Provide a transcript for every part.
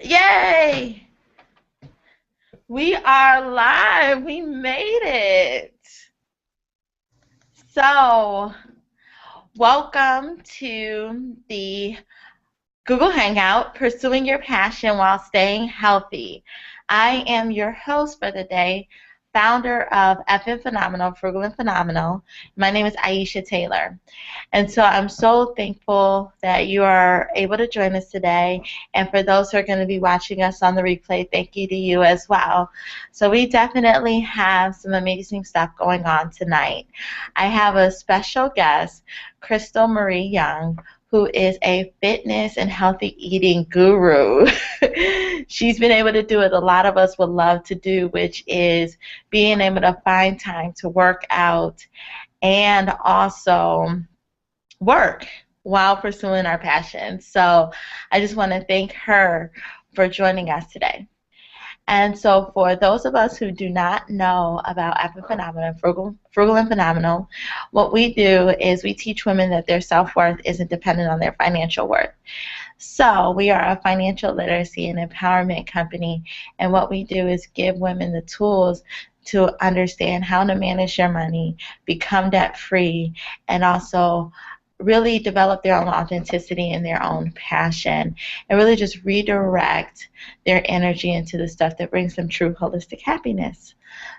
Yay! We are live. We made it. So, welcome to the Google Hangout, Pursuing Your Passion While Staying Healthy. I am your host for the day, founder of FN Phenomenal, Frugal and Phenomenal. My name is Aisha Taylor. And so I'm so thankful that you are able to join us today. And for those who are going to be watching us on the replay, thank you to you as well. So we definitely have some amazing stuff going on tonight. I have a special guest, Crystal Marie Young, who is a fitness and healthy eating guru. She's been able to do what a lot of us would love to do, which is being able to find time to work out and also work while pursuing our passion. So I just want to thank her for joining us today. And so for those of us who do not know about Epic Phenomenon, Frugal and Phenomenal, what we do is we teach women that their self-worth isn't dependent on their financial worth. So we are a financial literacy and empowerment company, and what we do is give women the tools to understand how to manage their money, become debt-free, and also really develop their own authenticity and their own passion, and really just redirect their energy into the stuff that brings them true holistic happiness.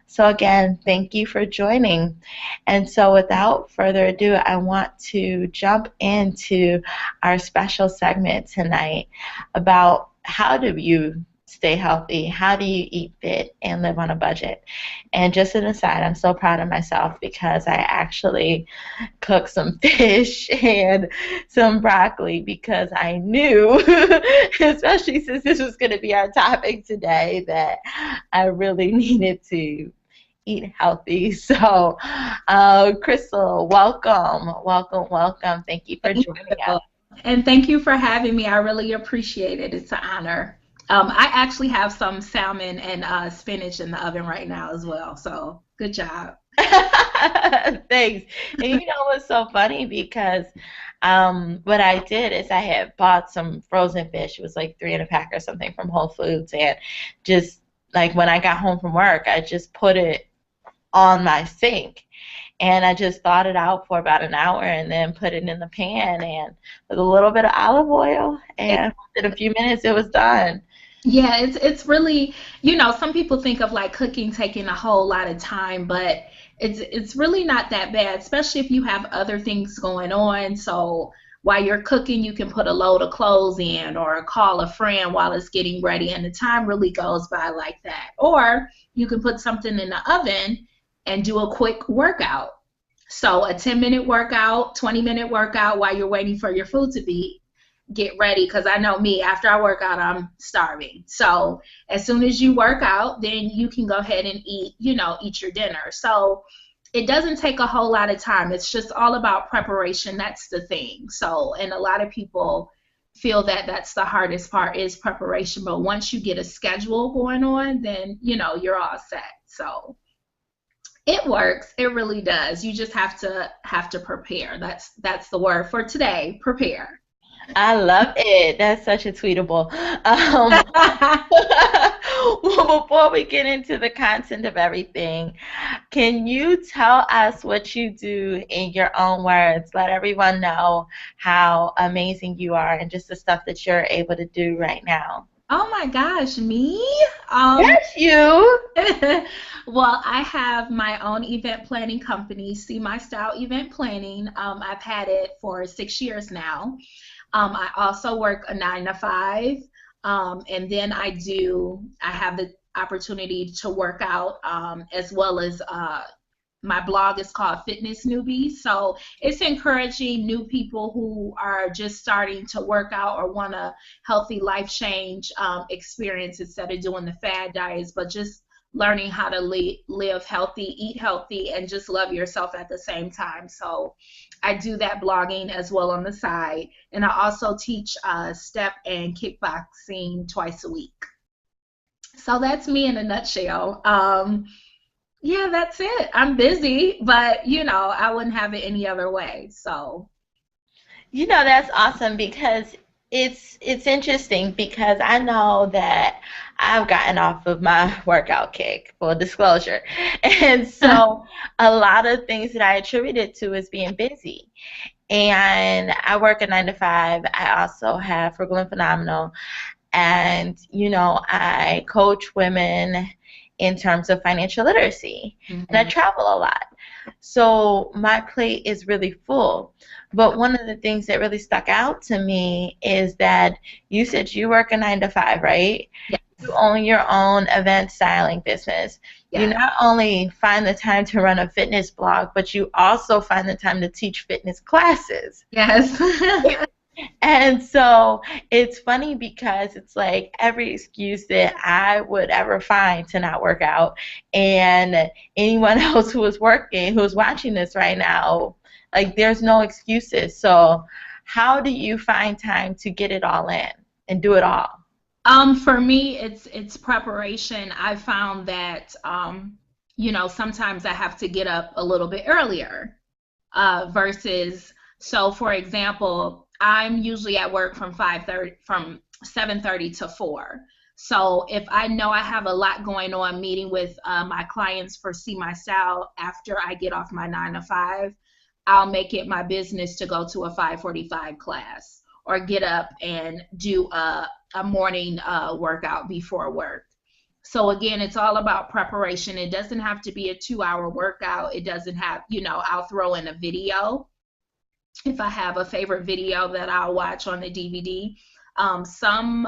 So again, thank you for joining. And so without further ado, I want to jump into our special segment tonight about how do you stay healthy, how do you eat fit and live on a budget. And just an aside, I'm so proud of myself because I actually cooked some fish and some broccoli because I knew, especially since this was going to be our topic today, that I really needed to eat healthy. So, Crystal, welcome. Thank you for Thank joining us. you. And thank you for having me. I really appreciate it. It's an honor. I actually have some salmon and spinach in the oven right now as well. So good job. Thanks. And you know what's so funny because what I did is I had bought some frozen fish. It was like three in a pack or something from Whole Foods, and just like when I got home from work, I just put it on my sink. And I just thawed it out for about an hour and then put it in the pan and with a little bit of olive oil. And within a few minutes, it was done. Yeah, it's really, some people think of like cooking taking a whole lot of time, but it's really not that bad, especially if you have other things going on. So while you're cooking, you can put a load of clothes in or call a friend while it's getting ready, and the time really goes by like that. Or you can put something in the oven and do a quick workout. So a 10-minute workout, 20-minute workout while you're waiting for your food to be get ready, because I know me, after I work out, I'm starving. So as soon as you work out, then you can go ahead and eat your dinner. So it doesn't take a whole lot of time. It's just all about preparation. That's the thing. So, and a lot of people feel that that's the hardest part is preparation. But once you get a schedule going on, then, you're all set. So it works. It really does. You just have to prepare. That's the word for today. Prepare. I love it. That's such a tweetable. Um, well, before we get into the content of everything, can you tell us what you do in your own words? Let everyone know how amazing you are and just the stuff that you're able to do right now. Oh my gosh, me? Um, Yes, you. well, I have my own event planning company, See My Style Event Planning. I've had it for 6 years now. I also work a 9 to 5, and then I have the opportunity to work out as well as my blog is called Fitness Newbies. So it's encouraging new people who are just starting to work out or want a healthy life change experience instead of doing the fad diets, but just learning how to live healthy, eat healthy, and just love yourself at the same time. So I do that blogging as well on the side. And I also teach step and kickboxing twice a week. So that's me in a nutshell. Yeah, that's it. I'm busy, but I wouldn't have it any other way. So, You know, that's awesome because it's interesting because I know that I've gotten off of my workout kick, full disclosure. And so a lot of things that I attributed to is being busy. And I work a 9 to 5. I also have Frugal and Phenomenal. And, I coach women in terms of financial literacy. And I Mhm. travel a lot. So my plate is really full. But one of the things that really stuck out to me is that you said you work a 9 to 5, right? You Yes. own your own event styling business. You Yes. not only find the time to run a fitness blog, but you also find the time to teach fitness classes. Yes. And so it's funny because it's like every excuse that I would ever find to not work out, and anyone else who is working, who's watching this right now, like there's no excuses. So, how do you find time to get it all in and do it all? For me, it's preparation. I found that sometimes I have to get up a little bit earlier. Versus, so for example, I'm usually at work from 5:30, from 7:30 to 4. So if I know I have a lot going on, meeting with my clients for See My Style after I get off my 9 to 5, I'll make it my business to go to a 5:45 class or get up and do a morning workout before work. So again, it's all about preparation. It doesn't have to be a 2 hour workout. It doesn't have, I'll throw in a video if I have a favorite video that I'll watch on the DVD. Some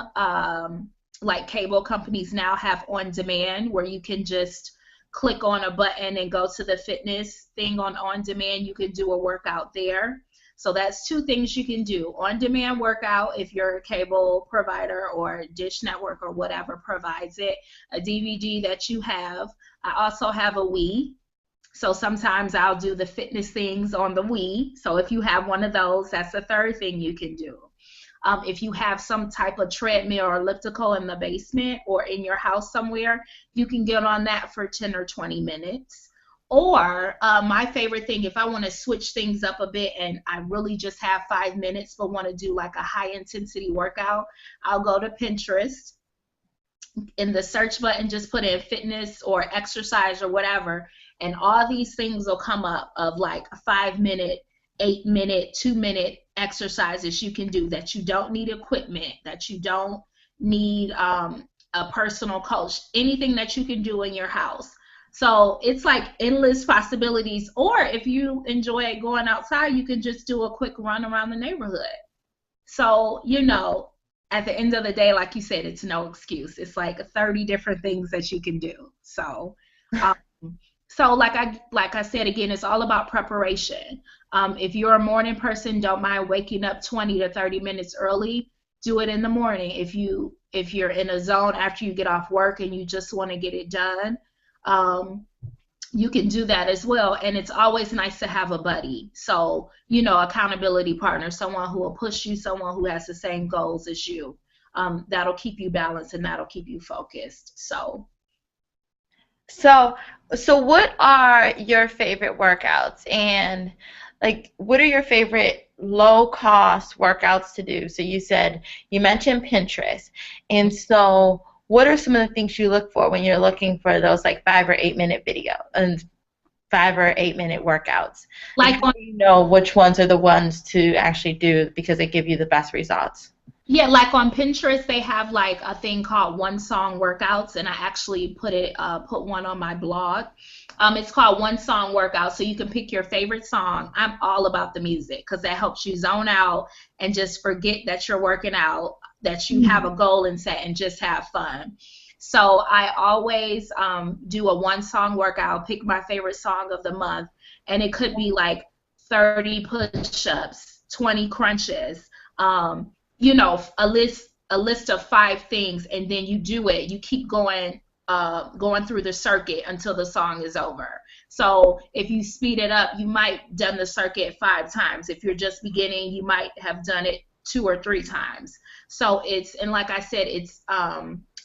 like cable companies now have on demand where you can just click on a button and go to the fitness thing on demand. You can do a workout there. So that's two things you can do. On demand workout if your cable provider or Dish Network or whatever provides it, a DVD that you have. I also have a Wii. So sometimes I'll do the fitness things on the Wii. So if you have one of those, that's the third thing you can do. If you have some type of treadmill or elliptical in the basement or in your house somewhere, you can get on that for 10 or 20 minutes. Or my favorite thing, if I want to switch things up a bit and I really just have 5 minutes but want to do like a high intensity workout, I'll go to Pinterest. In the search button, just put in fitness or exercise or whatever, and all these things will come up of like a 5 minute, 8 minute, 2 minute exercises you can do that you don't need equipment, that you don't need a personal coach, anything that you can do in your house. So it's like endless possibilities. Or if you enjoy going outside, you can just do a quick run around the neighborhood. So, at the end of the day, like you said, it's no excuse. It's like 30 different things that you can do. Um, so like I said again, it's all about preparation. If you're a morning person, don't mind waking up 20 to 30 minutes early. Do it in the morning. If you're in a zone after you get off work and you just want to get it done, um, you can do that as well. And it's always nice to have a buddy. So, accountability partner, someone who will push you, someone who has the same goals as you. That'll keep you balanced and that'll keep you focused. So, So, so what are your favorite workouts, and like what are your favorite low cost workouts to do? So you mentioned Pinterest. And so what are some of the things you look for when you're looking for those like 5 or 8 minute video and 5 or 8 minute workouts? Like like how do you know which ones are the ones to actually do because they give you the best results? Yeah, like on Pinterest, they have like a thing called one song workouts, and I actually put one on my blog. It's called one song workout, so you can pick your favorite song. I'm all about the music because that helps you zone out and just forget that you're working out, that you have a goal and set, and just have fun. So I always do a one song workout, pick my favorite song of the month, and it could be like 30 push-ups, 20 crunches. A list of 5 things, and then you do it. You keep going through the circuit until the song is over. So if you speed it up, you might done the circuit 5 times. If you're just beginning, you might have done it 2 or 3 times. So and like I said, it's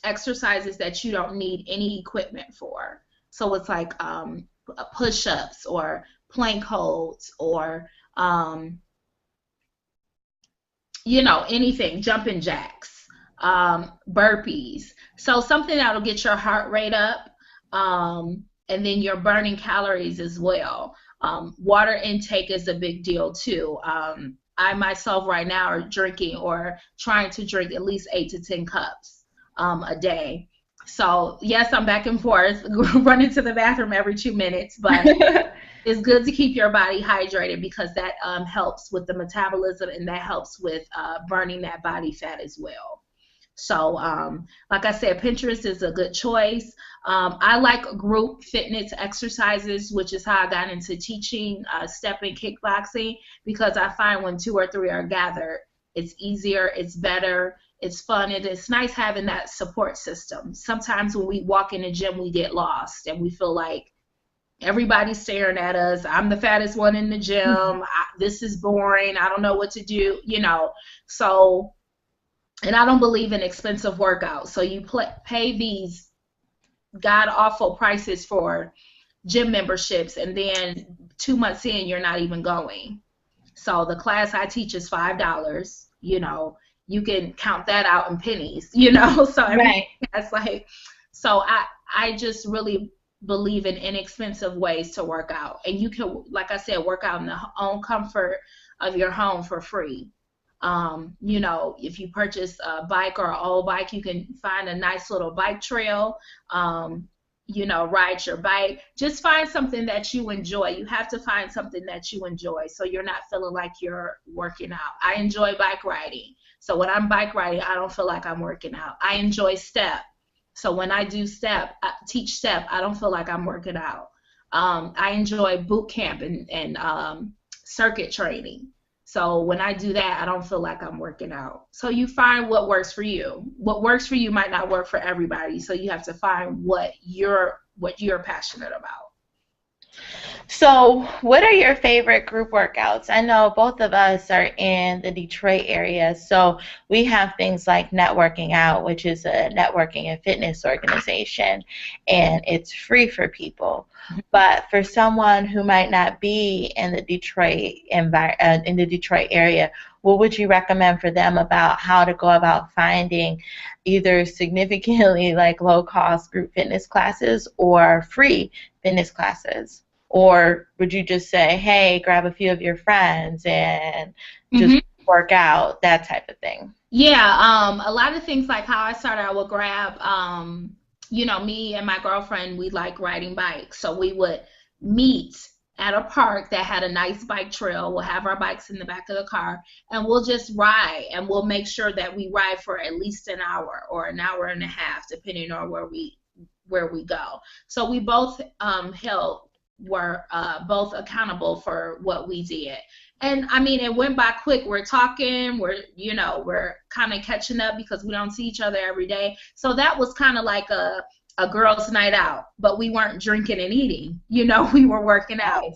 exercises that you don't need any equipment for. So it's like push-ups or plank holds or anything, jumping jacks, burpees. So something that'll get your heart rate up, and then you're burning calories as well. Water intake is a big deal too. I myself right now are drinking or trying to drink at least 8 to 10 cups a day. So yes, I'm back and forth, running to the bathroom every 2 minutes, but it's good to keep your body hydrated because that helps with the metabolism and that helps with burning that body fat as well. So, like I said, Pinterest is a good choice. I like group fitness exercises, which is how I got into teaching step and kickboxing, because I find when 2 or 3 are gathered, it's easier, it's better, it's fun, and it's nice having that support system. Sometimes when we walk in the gym, we get lost and we feel like everybody's staring at us. I'm the fattest one in the gym. This is boring. I don't know what to do. So, and I don't believe in expensive workouts. So you pay these god awful prices for gym memberships, and then 2 months in, you're not even going. So the class I teach is $5. You can count that out in pennies. So Right. that's like, so I just really believe in inexpensive ways to work out, and you can, like I said, work out in the own comfort of your home for free. If you purchase a bike or an old bike, you can find a nice little bike trail, ride your bike. Just find something that you enjoy. You have to find something that you enjoy so you're not feeling like you're working out. I enjoy bike riding. So when I'm bike riding, I don't feel like I'm working out. I enjoy step. So when I do teach step, I don't feel like I'm working out. I enjoy boot camp and circuit training. So when I do that, I don't feel like I'm working out. So you find what works for you. What works for you might not work for everybody. So you have to find what you're passionate about. So, what are your favorite group workouts? I know both of us are in the Detroit area, so we have things like Networking Out, which is a networking and fitness organization, and it's free for people. But for someone who might not be in the Detroit area, what would you recommend for them about how to go about finding either significantly like low-cost group fitness classes or free fitness classes? Or would you just say, hey, grab a few of your friends and just work out, that type of thing? Yeah, a lot of things like how I started, I would grab, me and my girlfriend, we like riding bikes. So we would meet at a park that had a nice bike trail. We'll have our bikes in the back of the car and we'll just ride, and we'll make sure that we ride for at least an hour or an hour and a half, depending on where we go. So we both were both accountable for what we did. And I mean, it went by quick. We're talking, we're kind of catching up because we don't see each other every day. So that was kind of like a girls' night out, but we weren't drinking and eating. We were working out.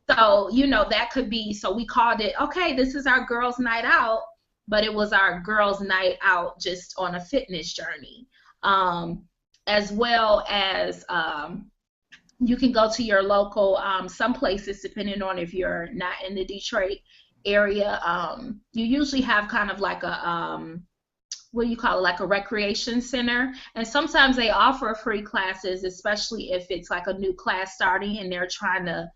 So, that could be, so we called it, okay, this is our girls' night out, but it was our girls' night out just on a fitness journey. As well as you can go to your local, some places, depending on if you're not in the Detroit area, you usually have kind of like a, what do you call it, like a recreation center. And sometimes they offer free classes, especially if it's like a new class starting and they're trying to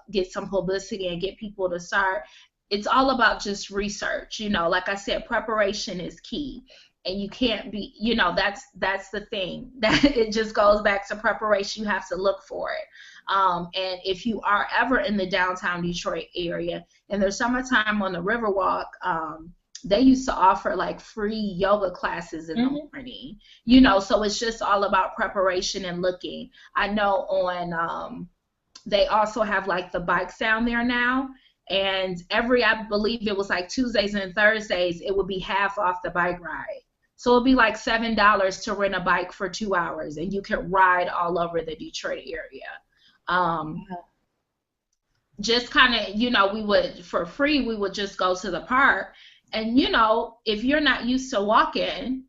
get some publicity and get people to start. It's all about just research. Like I said, preparation is key. And you can't be, that's the thing. That it just goes back to preparation. You have to look for it. And if you are ever in the downtown Detroit area and there's summertime on the Riverwalk, they used to offer like free yoga classes in the morning. So it's just all about preparation and looking. I know they also have like the bikes down there now. And I believe it was like Tuesdays and Thursdays, it would be half off the bike ride. So it'd be like $7 to rent a bike for 2 hours, and you could ride all over the Detroit area. Just kind of, we would, for free, we would just go to the park. And, if you're not used to walking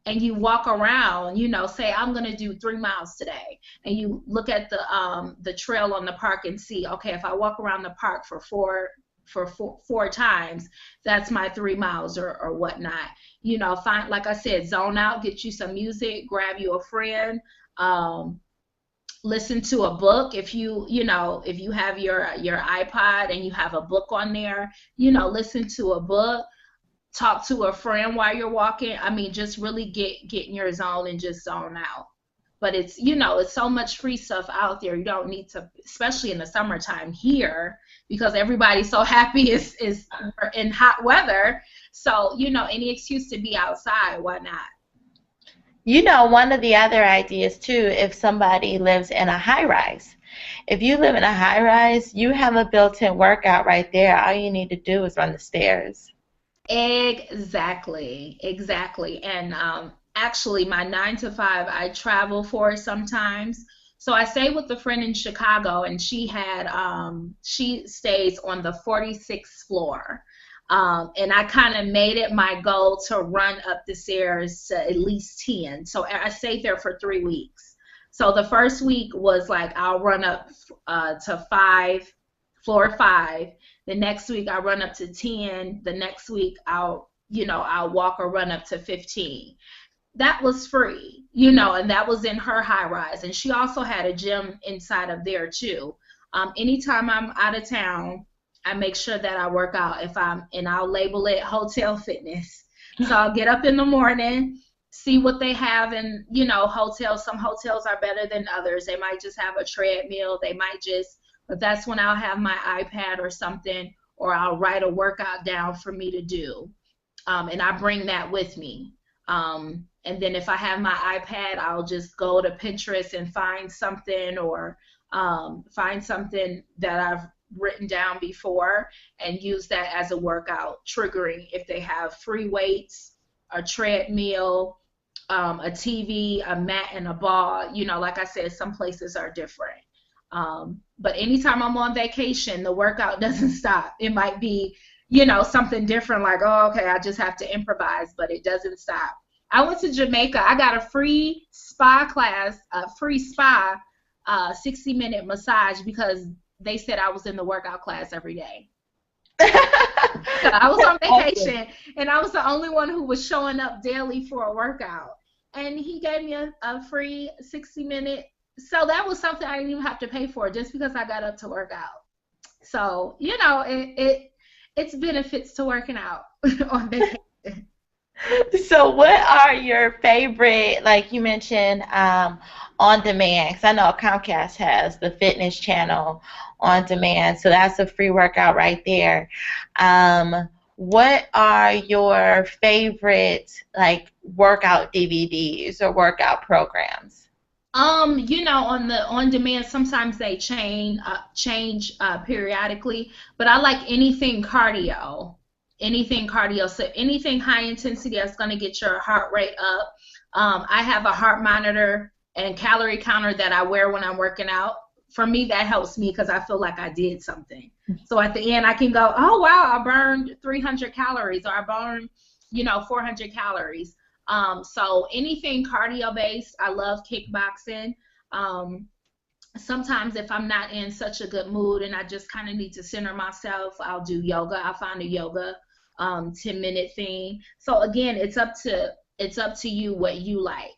and you walk around, say I'm going to do 3 miles today, and you look at the trail on the park and see, okay, if I walk around the park for for four times, that's my 3 miles or whatnot. Find, like I said, zone out, get you some music, grab you a friend, um, listen to a book. If you have your iPod and you have a book on there, listen to a book, talk to a friend while you're walking. I mean, just really get in your zone and just zone out. But it's so much free stuff out there. You don't need to, especially in the summertime here, because everybody's so happy is in hot weather. So, any excuse to be outside, why not? One of the other ideas too, if somebody lives in a high rise. If you live in a high rise, you have a built-in workout right there. All you need to do is run the stairs. Exactly, exactly. And actually, my 9 to 5, I travel for sometimes. So I stay with a friend in Chicago, and she stays on the 46th floor. And I kind of made it my goal to run up the stairs to at least 10. So I stayed there for 3 weeks. So the first week was like I'll run up to floor 5. The next week I run up to 10. The next week I'll walk or run up to 15. That was free, and that was in her high rise. And she also had a gym inside of there too. Anytime I'm out of town, I make sure that I work out and I'll label it hotel fitness. So I'll get up in the morning, see what they have in, hotels. Some hotels are better than others. They might just have a treadmill. But that's when I'll have my iPad or something, or I'll write a workout down for me to do. And I bring that with me. And then if I have my iPad, I'll just go to Pinterest and find something, or find something that I've written down before and use that as a workout triggering. If they have free weights, a treadmill, a TV, a mat, and a ball, like I said, some places are different. But anytime I'm on vacation, the workout doesn't stop. It might be, something different, like, oh, okay, I just have to improvise, but it doesn't stop. I went to Jamaica. I got a free spa class, a free spa 60-minute massage because they said I was in the workout class every day. So I was on vacation, and I was the only one who was showing up daily for a workout. And he gave me a free 60-minute. So that was something I didn't even have to pay for, just because I got up to work out. So, it's benefits to working out on vacation. So what are your favorite, like you mentioned, on demand? 'Cause I know Comcast has the fitness channel on demand, so that's a free workout right there. What are your favorite, like, workout DVDs or workout programs? On the on demand, sometimes they change periodically, but I like anything cardio. Anything cardio. So anything high intensity that's going to get your heart rate up. I have a heart monitor and calorie counter that I wear when I'm working out. For me, that helps me because I feel like I did something. So at the end, I can go, oh, wow, I burned 300 calories, or I burned, 400 calories. So anything cardio based. I love kickboxing. Sometimes if I'm not in such a good mood and I just kind of need to center myself, I'll do yoga. I'll find a yoga 10-minute thing. So again, it's up to you what you like.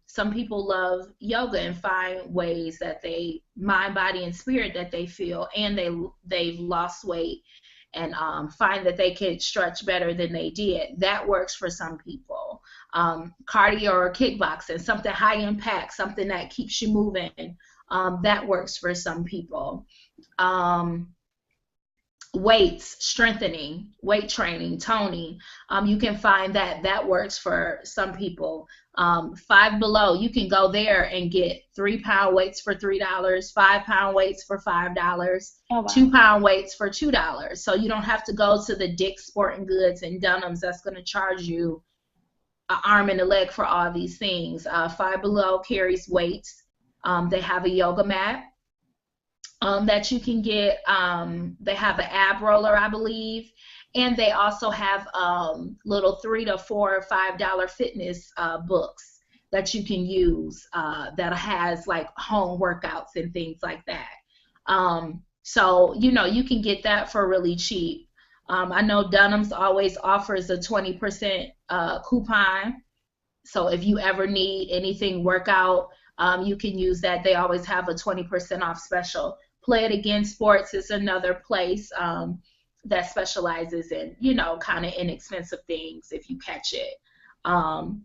Some people love yoga and find ways that they mind, body, and spirit that they feel, and they've lost weight and find that they can stretch better than they did. That works for some people. Cardio or kickboxing, something high impact, something that keeps you moving, that works for some people. Weights, strengthening, weight training, toning, you can find that works for some people. Five Below, you can go there and get 3-pound weights for $3, 5-pound weights for $5, Oh, wow. 2-pound weights for $2. So you don't have to go to the Dick's Sporting Goods and Dunham's that's going to charge you an arm and a leg for all these things. Five Below carries weights. They have a yoga mat that you can get. They have an ab roller, I believe, and they also have little $3 to $4 or $5 fitness books that you can use that has like home workouts and things like that. So, you can get that for really cheap. I know Dunham's always offers a 20% coupon. So if you ever need anything workout, you can use that. They always have a 20% off special. Play It Again Sports is another place that specializes in, kind of inexpensive things if you catch it. Um,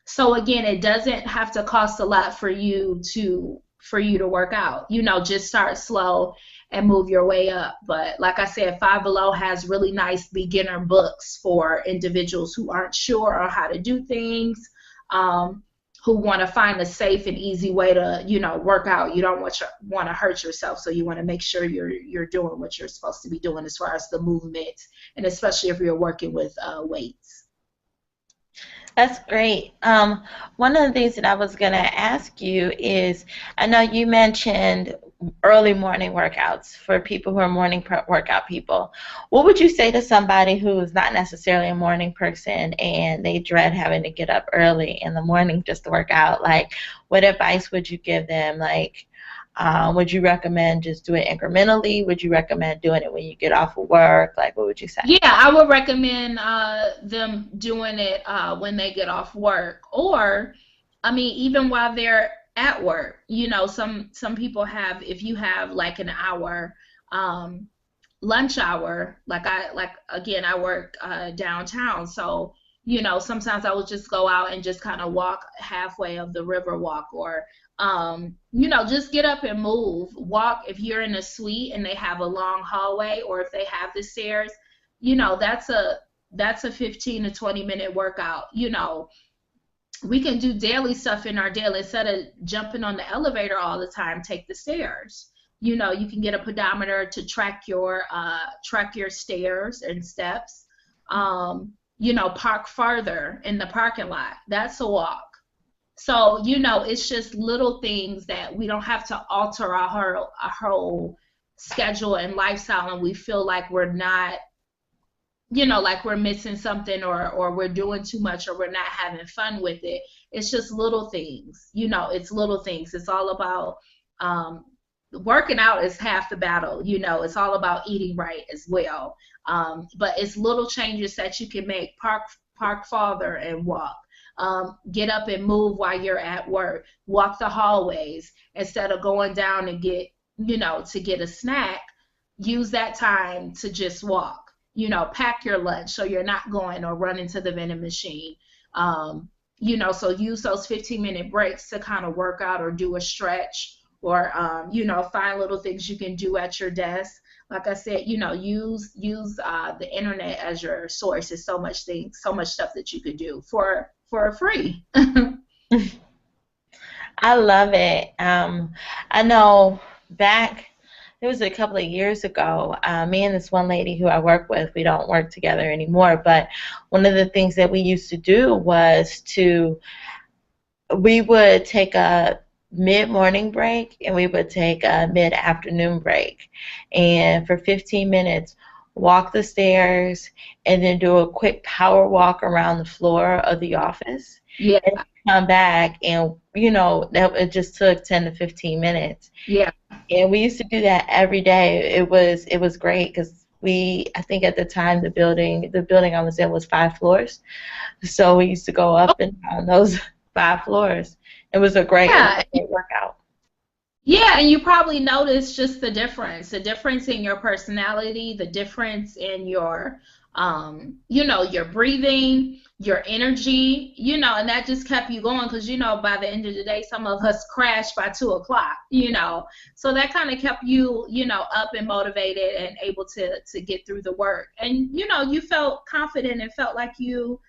so again, it doesn't have to cost a lot for you to work out. Just start slow and move your way up. But like I said, Five Below has really nice beginner books for individuals who aren't sure on how to do things, um, who want to find a safe and easy way to, work out. You don't want to hurt yourself, so you want to make sure you're doing what you're supposed to be doing as far as the movement, and especially if you're working with weights. That's great. One of the things that I was going to ask you is, I know you mentioned early morning workouts for people who are workout people. What would you say to somebody who is not necessarily a morning person and they dread having to get up early in the morning just to work out? Like, what advice would you give them? Like, would you recommend just do it incrementally? Would you recommend doing it when you get off of work? Like, what would you say? Yeah, I would recommend them doing it when they get off work, or, I mean, even while they're at work. Some people have, if you have like an hour lunch hour, again, I work downtown, so sometimes I will just go out and just kind of walk halfway of the river walk, or just get up and move. Walk if you're in a suite and they have a long hallway, or if they have the stairs, that's a 15 to 20-minute workout. We can do daily stuff in our daily, instead of jumping on the elevator all the time, take the stairs. You can get a pedometer to track your stairs and steps. Park farther in the parking lot. That's a walk. So, it's just little things that we don't have to alter our whole schedule and lifestyle, and we feel like we're not, like we're missing something, or we're doing too much, or we're not having fun with it. It's just little things. It's little things. It's all about working out is half the battle. It's all about eating right as well. But it's little changes that you can make. Park farther and walk. Get up and move while you're at work. Walk the hallways instead of going down and get a snack. Use that time to just walk. Pack your lunch so you're not going or running to the vending machine. So use those 15-minute breaks to kind of work out or do a stretch, or find little things you can do at your desk. Like I said, use the internet as your source. There's so much stuff that you could do for free. I love it. I know it was a couple of years ago, me and this one lady who I work with, we don't work together anymore, but one of the things that we used to do was we would take a mid-morning break and we would take a mid-afternoon break, and for 15 minutes walk the stairs and then do a quick power walk around the floor of the office. Yeah. And come back, and that it just took 10 to 15 minutes. Yeah. And we used to do that every day. It was great because I think at the time the building I was in was 5 floors, so we used to go up and down those 5 floors. It was a great workout. Yeah, and you probably noticed just the difference in your personality, the difference in your, your breathing, your energy, and that just kept you going, because, by the end of the day, some of us crashed by 2 o'clock, so that kind of kept you, up and motivated and able to get through the work. And, you felt confident and felt like you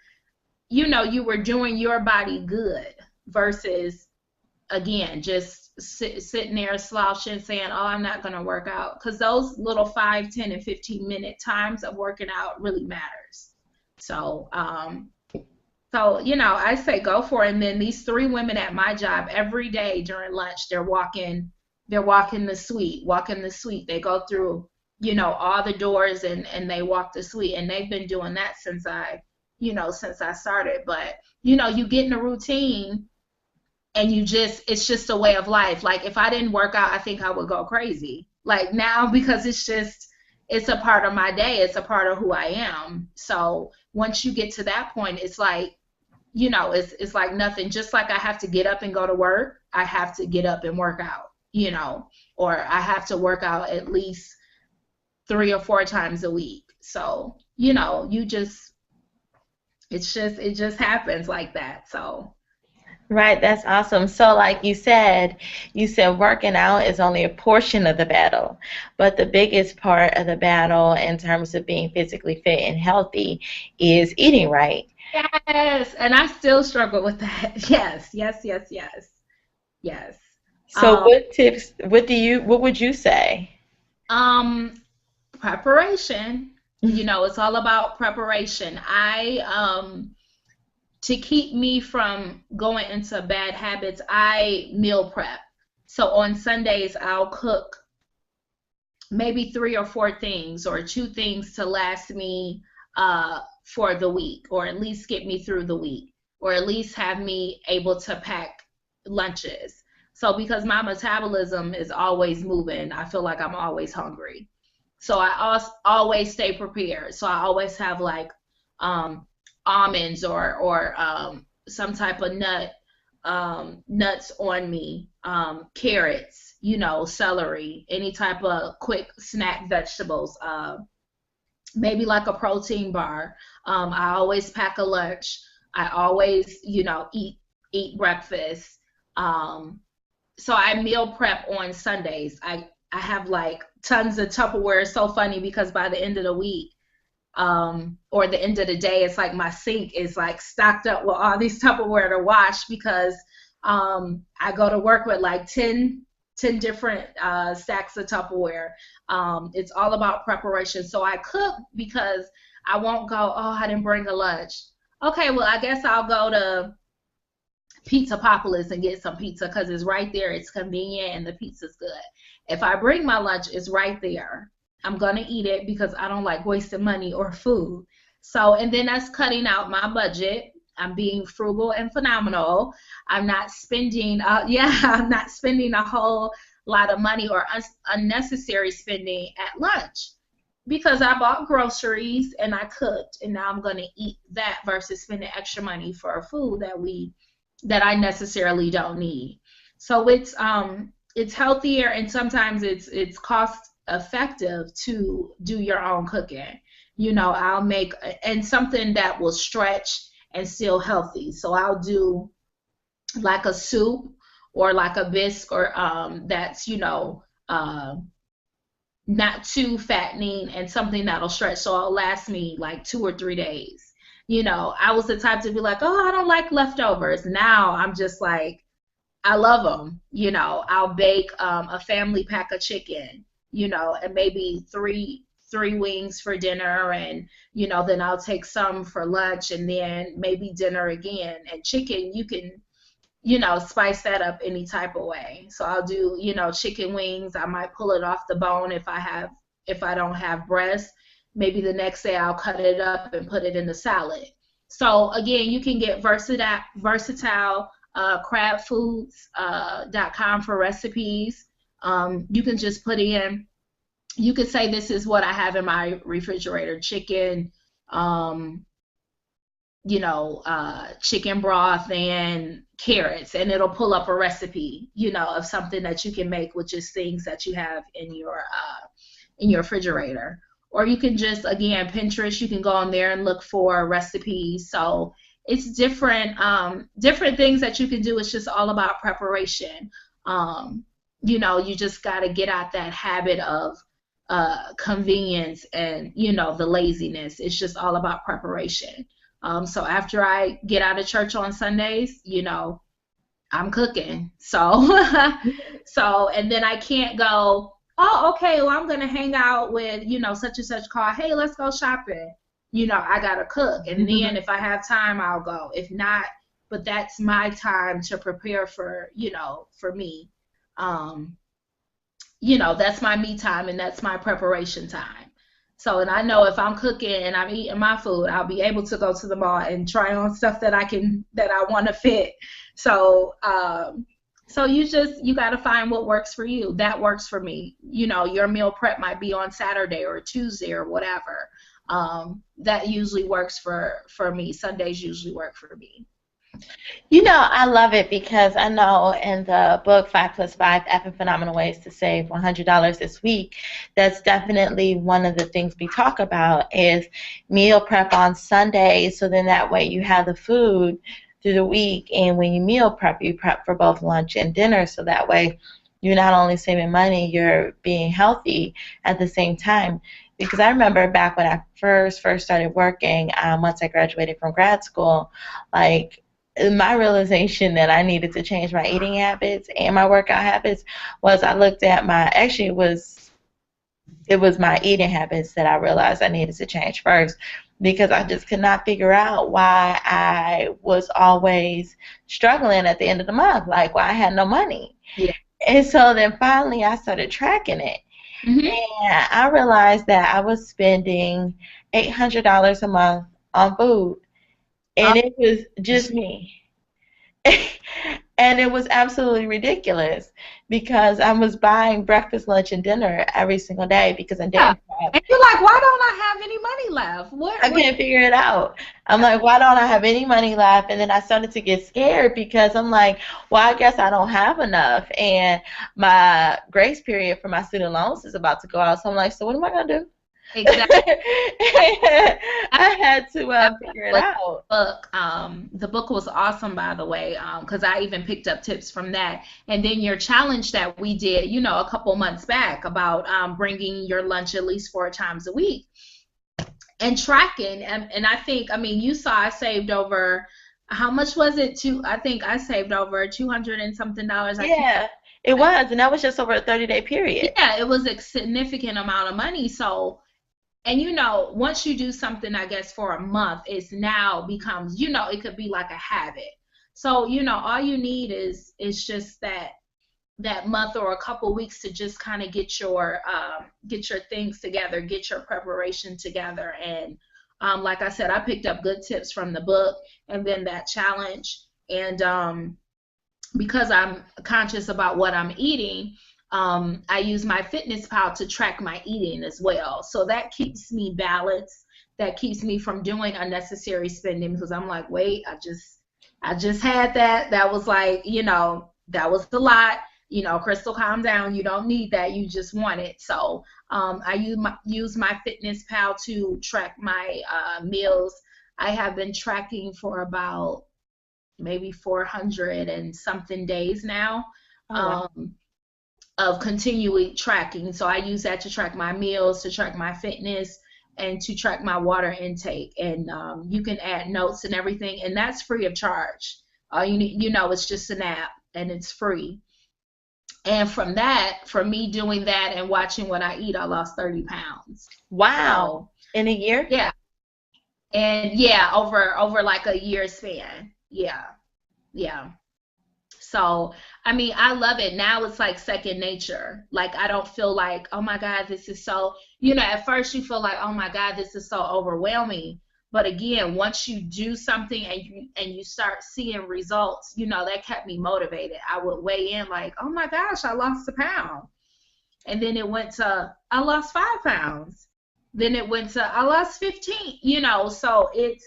were doing your body good, versus, again, just sitting there slouching, saying, oh, I'm not going to work out. Because those little 5, 10, and 15-minute times of working out really matters. So, I say go for it. And then these 3 women at my job, every day during lunch, they're walking the suite. They go through, all the doors and they walk the suite. And they've been doing that since I started. But, you get in a routine, and it's just a way of life. Like, if I didn't work out, I think I would go crazy, Like now, because it's a part of my day, it's a part of who I am. So once you get to that point, it's like, it's like nothing. Just like I have to get up and go to work, I have to get up and work out, or I have to work out at least 3 or 4 times a week. So, it just happens like that. So, Right, that's awesome. So, like you said working out is only a portion of the battle, but the biggest part of the battle in terms of being physically fit and healthy is eating right. yes, and I still struggle with that. Yes, yes, yes, yes, yes. So, Um, what would you say? um, Preparation. It's all about preparation. To keep me from going into bad habits, I meal prep. So on Sundays, I'll cook maybe 3 or 4 things or 2 things to last me for the week, or at least get me through the week, or at least have me able to pack lunches. So because my metabolism is always moving, I feel like I'm always hungry. So I always stay prepared. So I always have like um, almonds or some type of nuts on me, carrots, celery, any type of quick snack vegetables, maybe like a protein bar. I always pack a lunch. I always, eat breakfast. Um, so I meal prep on Sundays. I have like tons of Tupperware. It's so funny because by the end of the week, or the end of the day, it's like my sink is like stocked up with all these Tupperware to wash because I go to work with like 10 different stacks of Tupperware. It's all about preparation. So I cook because I won't go, oh, I didn't bring a lunch. Okay, well, I guess I'll go to Pizza Popolis and get some pizza because it's right there. It's convenient and the pizza's good. If I bring my lunch, it's right there. I'm gonna eat it because I don't like wasting money or food. So, and then that's cutting out my budget. I'm being frugal and phenomenal. I'm not spending, I'm not spending a whole lot of money or unnecessary spending at lunch because I bought groceries and I cooked, and now I'm gonna eat that versus spending extra money for food that I necessarily don't need. So it's healthier, and sometimes it's cost effective to do your own cooking. I'll make and something that will stretch and still healthy. So I'll do like a soup or like a bisque or that's not too fattening and something that'll stretch so it'll last me like 2 or 3 days. I was the type to be like, oh, I don't like leftovers. Now I'm just like, I love them. I'll bake a family pack of chicken, and maybe three wings for dinner, and then I'll take some for lunch, and then maybe dinner again. And chicken, you can spice that up any type of way. So I'll do chicken wings. I might pull it off the bone if I don't have breast. Maybe the next day I'll cut it up and put it in the salad. So again, you can get versatile crabfoods.com for recipes. You can just put in, you could say this is what I have in my refrigerator: chicken, chicken broth and carrots, and it'll pull up a recipe, of something that you can make with just things that you have in your refrigerator. Or you can just, again, Pinterest, you can go on there and look for recipes. So it's different things that you can do. It's just all about preparation. You just got to get out that habit of convenience and, the laziness. It's just all about preparation. So after I get out of church on Sundays, I'm cooking. So, and then I can't go, oh, okay, well, I'm going to hang out with, such and such, call, hey, let's go shopping. I got to cook. And then if I have time, I'll go. If not, but that's my time to prepare for me. That's my me time and that's my preparation time. So, and I know if I'm cooking and I'm eating my food, I'll be able to go to the mall and try on stuff that I want to fit. So, So you got to find what works for you. That works for me. Your meal prep might be on Saturday or Tuesday or whatever. That usually works for me. Sundays usually work for me. I love it because I know in the book 5 plus 5 Epic Phenomenal Ways to Save $100 this week, that's definitely one of the things we talk about is meal prep on Sundays. So then that way you have the food through the week, and when you meal prep, you prep for both lunch and dinner. So that way you're not only saving money, you're being healthy at the same time. Because I remember back when I first started working, once I graduated from grad school, like my realization that I needed to change my eating habits and my workout habits was I looked at my actually it was my eating habits that I realized I needed to change first because I just could not figure out why I was always struggling at the end of the month, like why I had no money. Yeah. And so then finally I started tracking it. Hmm. And I realized that I was spending $800 a month on food. And it was just me. And it was absolutely ridiculous because I was buying breakfast, lunch, and dinner every single day because I Yeah. didn't have, And you're like, why don't I have any money left? I couldn't figure it out. I'm like, why don't I have any money left? And then I started to get scared because I'm like, well, I guess I don't have enough. And my grace period for my student loans is about to go out. So I'm like, so what am I going to do? Exactly. I had to figure it out. The book was awesome, by the way, because I even picked up tips from that. And then your challenge that we did, a couple months back about bringing your lunch at least 4 times a week and tracking. And I mean, you saw I saved over, how much was it? I think I saved over 200 and something dollars. Yeah, it was. And that was just over a 30-day period. Yeah, it was a significant amount of money. So, and once you do something, I guess, for a month, it's now becomes, it could be like a habit. So, all you need is just that month or a couple weeks to just kind of get your things together, get your preparation together. And like I said, I picked up good tips from the book and then that challenge. And because I'm conscious about what I'm eating, I use my fitness pal to track my eating as well. So that keeps me balanced. That keeps me from doing unnecessary spending because I'm like, wait, I just had that. That was like, that was a lot. Crystal, calm down. You don't need that. You just want it. So I use my fitness pal to track my meals. I have been tracking for about maybe 400 and something days now. Oh, wow. Of continually tracking. So I use that to track my meals, to track my fitness, and to track my water intake. And you can add notes and everything, and that's free of charge. All you need, it's just an app, and it's free. And from me doing that and watching what I eat, I lost 30 pounds. Wow. So In a year? yeah, and yeah, over like a year span. Yeah, yeah. So, I mean, I love it. Now it's like second nature. Like, I don't feel like, oh my God, this is so, at first you feel like, oh my God, this is so overwhelming. But again, once you do something and you start seeing results, that kept me motivated. I would weigh in like, oh my gosh, I lost a pound. And then it went to, I lost 5 pounds. Then it went to, I lost 15, so it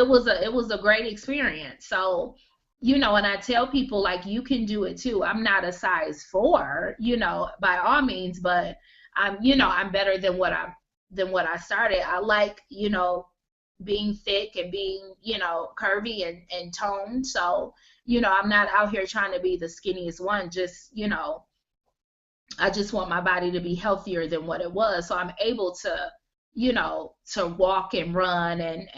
was a great experience. So, and I tell people like you can do it too. I'm not a size 4, by all means, but I'm better than what I started. I like, being thick and being, curvy and toned. So, I'm not out here trying to be the skinniest one. Just, I just want my body to be healthier than what it was. So I'm able to, to walk and run and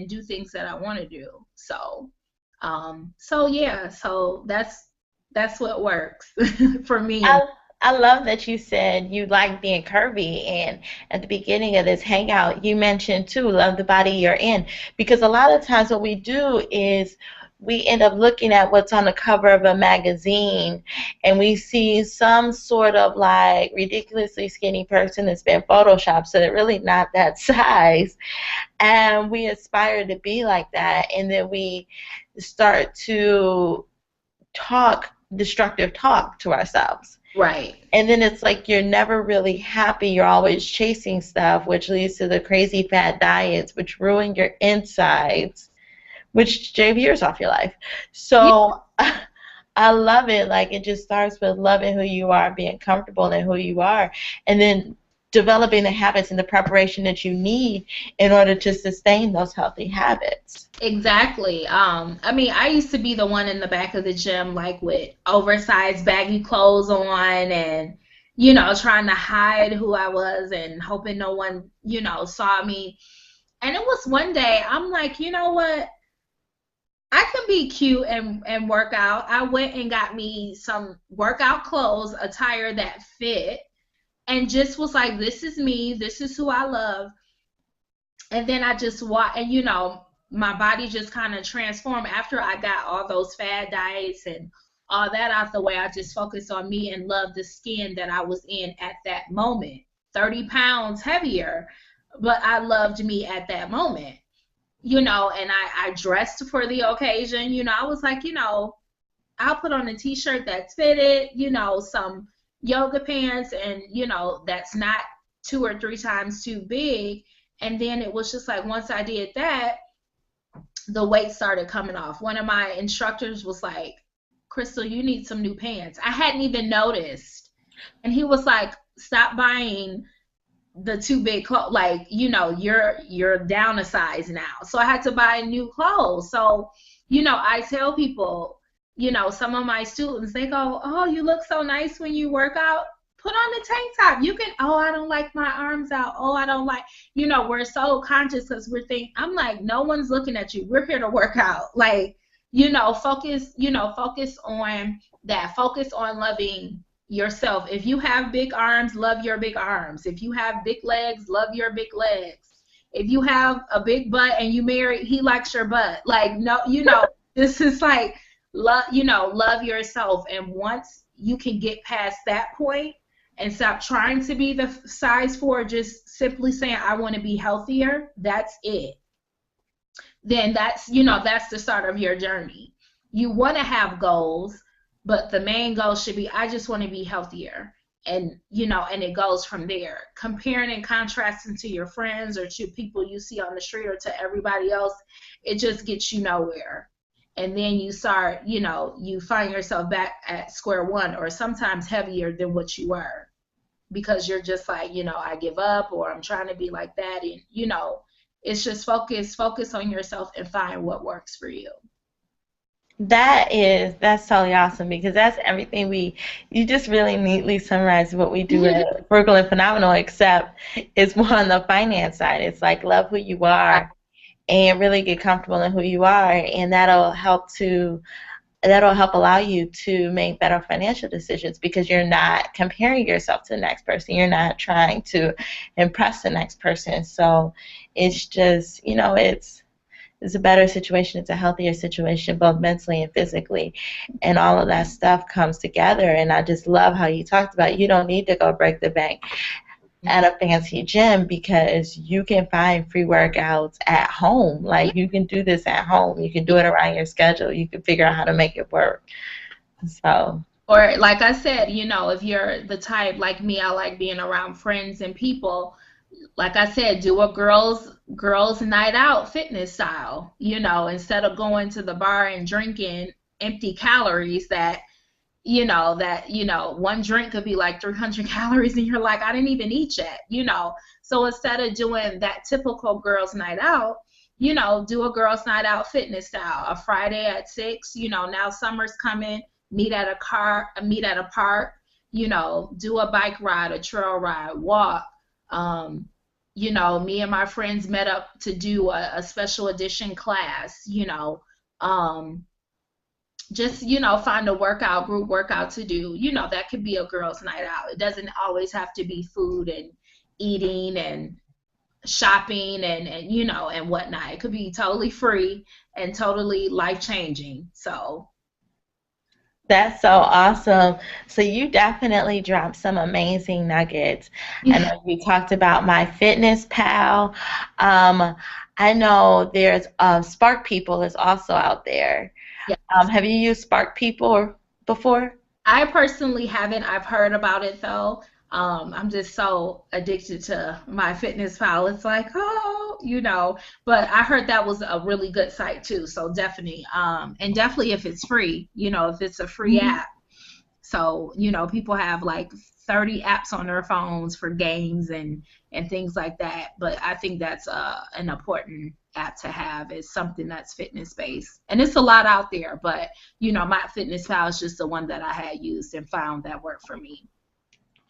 do things that I want to do. So yeah, so that's what works for I me. I love that you said you like being curvy, and at the beginning of this hangout, you mentioned too, love the body you're in, because a lot of times what we do is we end up looking at what's on the cover of a magazine, and we see some sort of like ridiculously skinny person that's been photoshopped, so they're really not that size, and we aspire to be like that, and then we start to talk destructive talk to ourselves. Right. And then it's like you're never really happy. You're always chasing stuff, which leads to the crazy fat diets, which ruin your insides, which shave years off your life. Yeah, So I love it. Like it just starts with loving who you are, being comfortable in who you are, and then developing the habits and the preparation that you need in order to sustain those healthy habits. exactly. I mean, I used to be the one in the back of the gym, like with oversized baggy clothes on and, trying to hide who I was and hoping no one, saw me. And it was one day, I'm like, you know what? I can be cute and work out. I went and got me some workout clothes, attire that fit, and just was like, this is me, this is who I love. And then I just walked, and my body just kind of transformed after I got all those fad diets and all that out the way. I just focused on me and loved the skin that I was in at that moment. 30 pounds heavier, but I loved me at that moment. And I dressed for the occasion. I was like, I'll put on a t-shirt that's fitted, some yoga pants, and, that's not 2 or 3 times too big. And then it was just like, once I did that, the weight started coming off. One of my instructors was like, Crystal, you need some new pants. I hadn't even noticed. And he was like, stop buying the too big clothes. Like, you're down a size now. So I had to buy new clothes. So, I tell people, some of my students, they go, oh, you look so nice when you work out. Put on the tank top. You can, oh, I don't like my arms out. Oh, I don't like, we're so conscious because we're thinking, I'm like, no one's looking at you. We're here to work out. Like, focus on that. Focus on loving yourself. If you have big arms, love your big arms. If you have big legs, love your big legs. If you have a big butt and you married, he likes your butt. Like, no, this is like, love yourself. And once you can get past that point and stop trying to be the size 4, just simply saying, I want to be healthier, that's it. Then that's the start of your journey. You want to have goals, but the main goal should be, I just want to be healthier. And, and it goes from there. Comparing and contrasting to your friends or to people you see on the street or to everybody else, it just gets you nowhere. And then you start, you find yourself back at square one or sometimes heavier than what you were because you're just like, I give up or I'm trying to be like that. And, it's just focus on yourself and find what works for you. That's totally awesome because that's everything you just really neatly summarized what we do at Frugal and Phenomenal, except it's more on the finance side. It's like love who you are and really get comfortable in who you are, and that'll help allow you to make better financial decisions because you're not comparing yourself to the next person. You're not trying to impress the next person. So it's just, it's a better situation. It's a healthier situation, both mentally and physically. And all of that stuff comes together. And I just love how you talked about you don't need to go break the bank at a fancy gym because you can find free workouts at home. Like you can do this at home. You can do it around your schedule. You can figure out how to make it work. So, or like I said, if you're the type like me, I like being around friends and people. Like I said, do a girls night out fitness style, instead of going to the bar and drinking empty calories that one drink could be like 300 calories and you're like, I didn't even eat yet, So instead of doing that typical girls night out, do a girls night out fitness style, a Friday at 6, now summer's coming, meet at a park, do a bike ride, a trail ride, walk. Me and my friends met up to do a special edition class, just, find a group workout to do. That could be a girls' night out. It doesn't always have to be food and eating and shopping and and whatnot. It could be totally free and totally life changing. So That's so awesome. So you definitely dropped some amazing nuggets. I yeah, know you talked about My Fitness Pal. Um, I know there's Spark People is also out there. yes. Have you used Spark People before? I personally haven't. I've heard about it though. I'm just so addicted to my fitness pal. It's like, oh, but I heard that was a really good site too. So definitely, and definitely if it's free, if it's a free Mhm. app. So, people have like 30 apps on their phones for games and things like that. But I think that's an important app to have is something that's fitness based. And it's a lot out there, but my fitness pal is just the one that I had used and found that worked for me.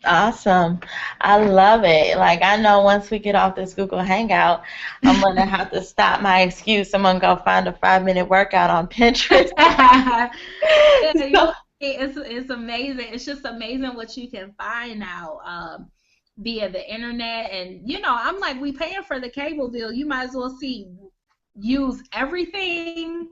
Awesome. I love it. Like, I know once we get off this Google Hangout, I'm going to have to stop my excuse. I'm going to go find a 5-minute workout on Pinterest. Yeah, So, it's amazing. It's just amazing what you can find now via the internet. And I'm like, we paying for the cable bill. You might as well use everything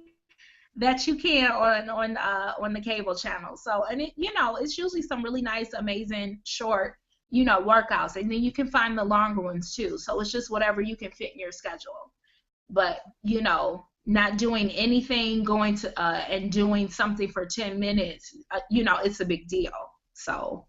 that you can on the cable channel. So and it's usually some really nice, amazing short workouts, and then you can find the longer ones too. So it's just whatever you can fit in your schedule. But not doing anything, going to and doing something for 10 minutes, it's a big deal. So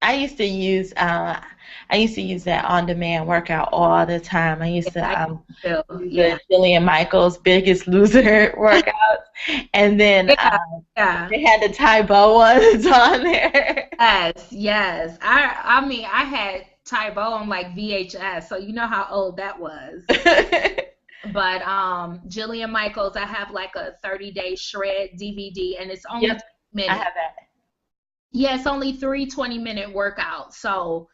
I used to use that on-demand workout all the time. I used yeah, I to feel use the yeah. Jillian Michaels Biggest Loser workouts, and then Yeah, yeah. they had the Taibo ones on there. Yes, yes. I mean I had Tybo on like VHS, so you know how old that was. But Jillian Michaels, I have like a 30-day shred DVD and it's only 20 Yep, I minutes. have that. Yeah, it's only three 20-minute workouts. So,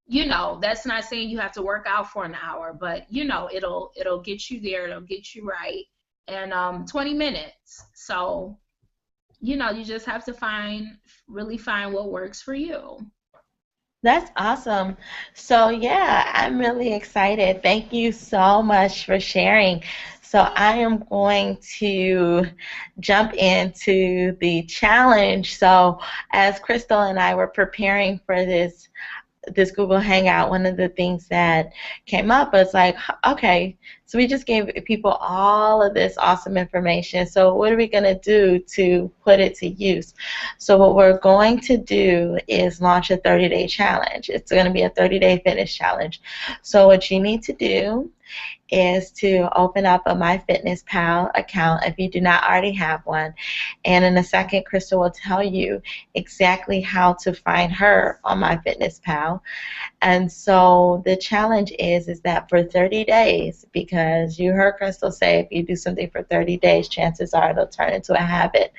that's not saying you have to work out for an hour, but it'll get you there, it'll get you right. And 20 minutes. So, you just have to really find what works for you. That's awesome. So, yeah, I'm really excited. Thank you so much for sharing. So, I am going to jump into the challenge. So, as Crystal and I were preparing for this Google Hangout, one of the things that came up was like, okay, so we just gave people all of this awesome information. So what are we going to do to put it to use? So what we're going to do is launch a 30-day challenge. It's going to be a 30-day fitness challenge. So what you need to do is to open up a MyFitnessPal account if you do not already have one. And in a second, Crystal will tell you exactly how to find her on MyFitnessPal. And so the challenge is that for 30 days, because you heard Crystal say if you do something for 30 days, chances are it'll turn into a habit.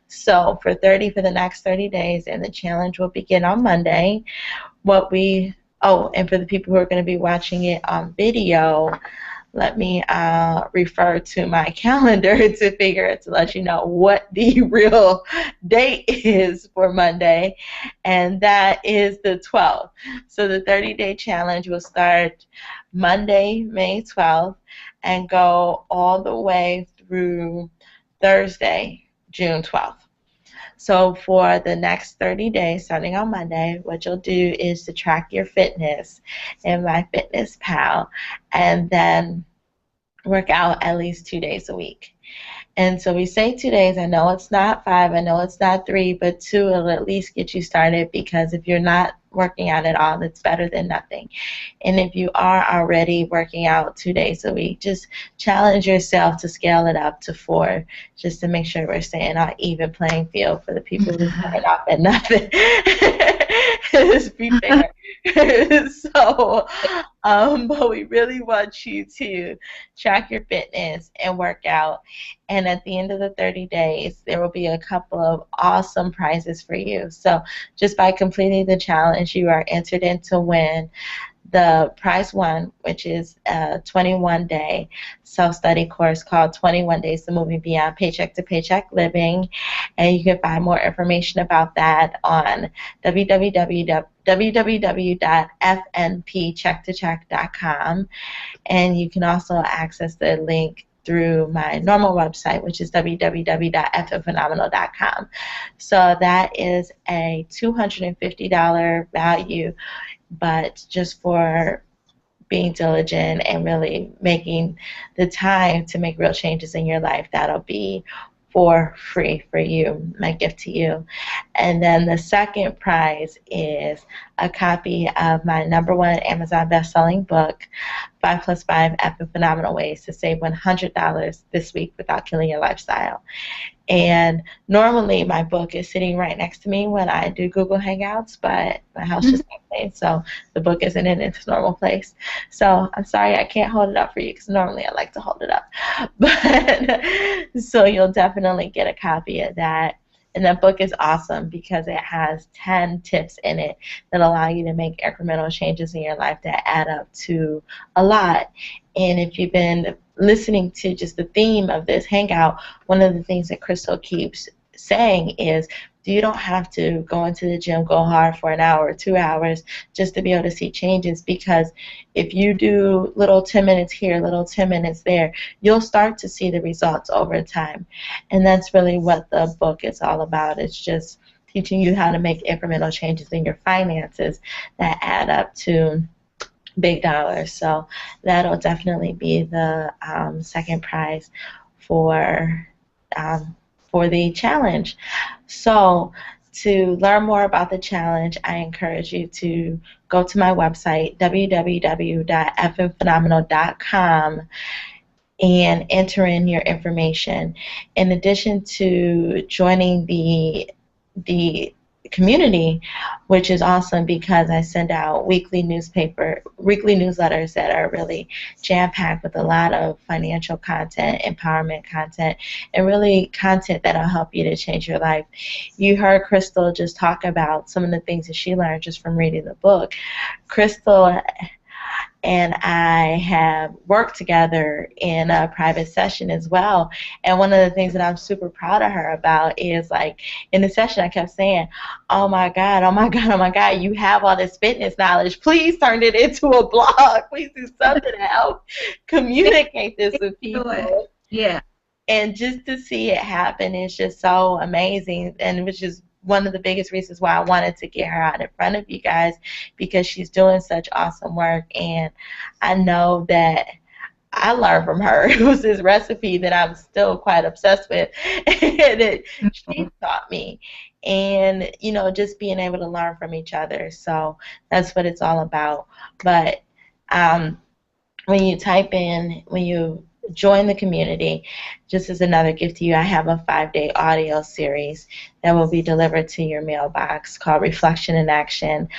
So for the next 30 days, and the challenge will begin on Monday. And for the people who are going to be watching it on video, let me refer to my calendar to let you know what the real date is for Monday, and that is the 12th. So the 30-day challenge will start Monday, May 12th, and go all the way through Thursday, June 12th. So for the next 30 days, starting on Monday, what you'll do is to track your fitness in MyFitnessPal, and then work out at least 2 days a week. And so we say 2 days. I know it's not 5, I know it's not 3, but 2 will at least get you started, because if you're not working out at all, it's better than nothing. And if you are already working out 2 days a week, just challenge yourself to scale it up to 4, just to make sure we're staying on even playing field for the people who start off at nothing. Just be fair. So, but we really want you to track your fitness and work out. And at the end of the 30 days, there will be a couple of awesome prizes for you. So just by completing the challenge, you are entered in to win the prize one, which is a 21-day self-study course called 21 Days to Moving Beyond Paycheck to Paycheck Living. And you can find more information about that on www.fnpchecktocheck.com. And you can also access the link through my normal website, which is www.fmphenomenal.com. So that is a $250 value, but just for being diligent and really making the time to make real changes in your life, that'll be for free for you, my gift to you. And then the second prize is a copy of my #1 Amazon best-selling book, 5+5 Epic Phenomenal Ways to Save $100 This Week Without Killing Your Lifestyle. And normally my book is sitting right next to me when I do Google Hangouts, but my house just got cleaned, so the book isn't in its normal place. So I'm sorry I can't hold it up for you because normally I like to hold it up. But so you'll definitely get a copy of that. And that book is awesome because it has 10 tips in it that allow you to make incremental changes in your life that add up to a lot. And if you've been listening to just the theme of this hangout, one of the things that Crystal keeps saying is you don't have to go into the gym, go hard for an hour or 2 hours just to be able to see changes, because if you do little 10 minutes here, little 10 minutes there, you'll start to see the results over time. And that's really what the book is all about. It's just teaching you how to make incremental changes in your finances that add up to big dollars. So that'll definitely be the second prize for the challenge. So to learn more about the challenge, I encourage you to go to my website, www.fmphenomenal.com, and enter in your information. In addition to joining the community, which is awesome because I send out weekly newsletters that are really jam-packed with a lot of financial content, empowerment content, and really content that'll help you to change your life. You heard Crystal just talk about some of the things that she learned just from reading the book. Crystal and I have worked together in a private session as well. And one of the things that I'm super proud of her about is, like, in the session I kept saying, oh my God, oh my God, oh my God, you have all this fitness knowledge. Please turn it into a blog. Please do something to help communicate this with people. Yeah. And just to see it happen is just so amazing, and which is one of the biggest reasons why I wanted to get her out in front of you guys, because she's doing such awesome work. And I know that I learned from her. It was this recipe that I'm still quite obsessed with, and she taught me. And, just being able to learn from each other. So that's what it's all about. But when you join the community, just as another gift to you, I have a 5-day audio series that will be delivered to your mailbox called Reflection in Action,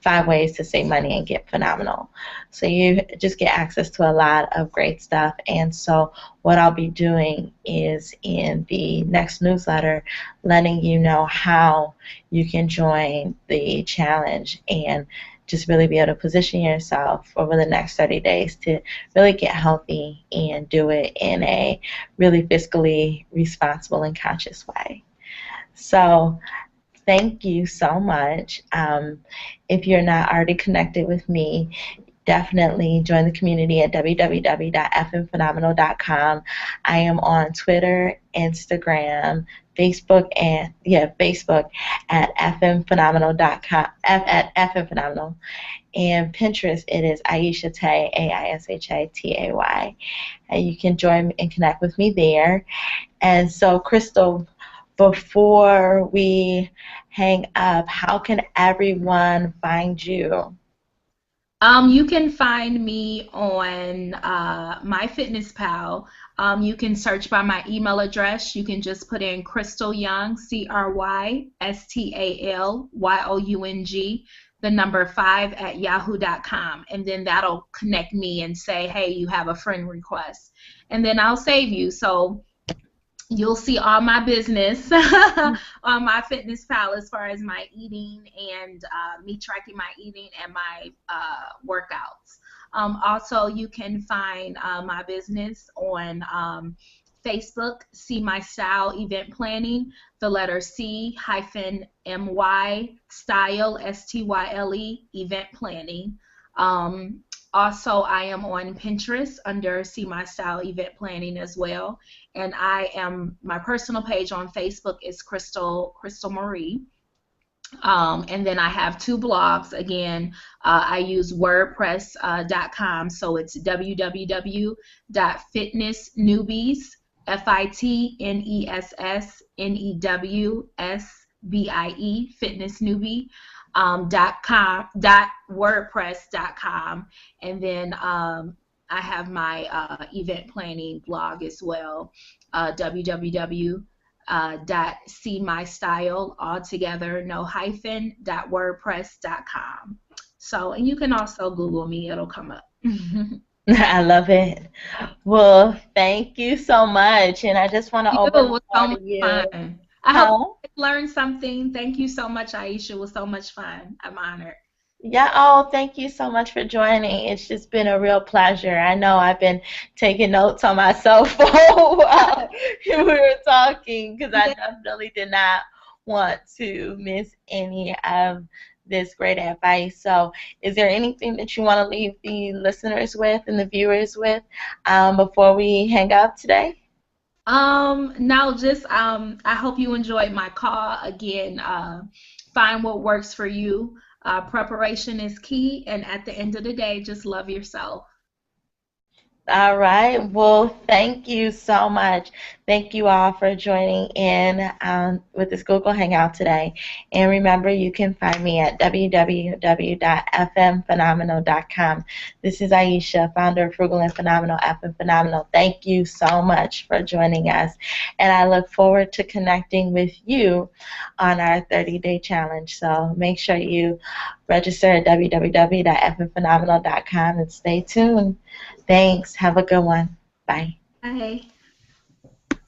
5 Ways to Save Money and Get Phenomenal. So you just get access to a lot of great stuff. And so what I'll be doing is, in the next newsletter, letting you know how you can join the challenge and just really be able to position yourself over the next 30 days to really get healthy and do it in a really fiscally responsible and conscious way. So thank you so much. If you're not already connected with me, definitely join the community at www.fmphenomenal.com. I am on Twitter, Instagram, Facebook at fmphenomenal.com, at fmphenomenal, and Pinterest it is Aisha Tay, AISHATAY. And you can join and connect with me there. And so, Crystal, before we hang up, how can everyone find you? You can find me on MyFitnessPal. You can search by my email address. You can just put in Crystal Young, CrystalYoung, the number 5 at yahoo.com, and then that'll connect me and say, hey, you have a friend request, and then I'll save you. So you'll see all my business on MyFitnessPal as far as my eating and me tracking my eating and my workouts. Also, you can find my business on Facebook, See My Style Event Planning, the letter C hyphen MY Style, STYLE, Event Planning. Also, I am on Pinterest under See My Style Event Planning as well. And my personal page on Facebook is Crystal Marie. And then I have two blogs. Again, I use WordPress.com, so it's www.fitnessnewbies, FITNESSNEWSBIE, Fitness Newbie, .wordpress.com, and then I have my event planning blog as well, www see my style all together, no hyphen, .wordpress.com. So, and you can also Google me, it'll come up. I love it. Well, thank you so much. And I just want to It open the was floor so to much you. fun. I hope Huh? you learned something. Thank you so much, Aisha. It was so much fun. I'm honored. Yeah, oh, thank you so much for joining. It's just been a real pleasure. I know I've been taking notes on my cell phone while we were talking because I Yeah. definitely did not want to miss any of this great advice. So, is there anything that you want to leave the listeners with and the viewers with before we hang up today? No, just I hope you enjoyed my call. Again, find what works for you. Preparation is key, and at the end of the day, just love yourself. All right. Well, thank you so much. Thank you all for joining in with this Google Hangout today. And remember, you can find me at www.fmphenomenal.com. This is Aisha, founder of Frugal and Phenomenal, FM Phenomenal. Thank you so much for joining us. And I look forward to connecting with you on our 30-day challenge. So make sure you register at www.fmphenomenal.com and stay tuned. Thanks. Have a good one. Bye. Bye.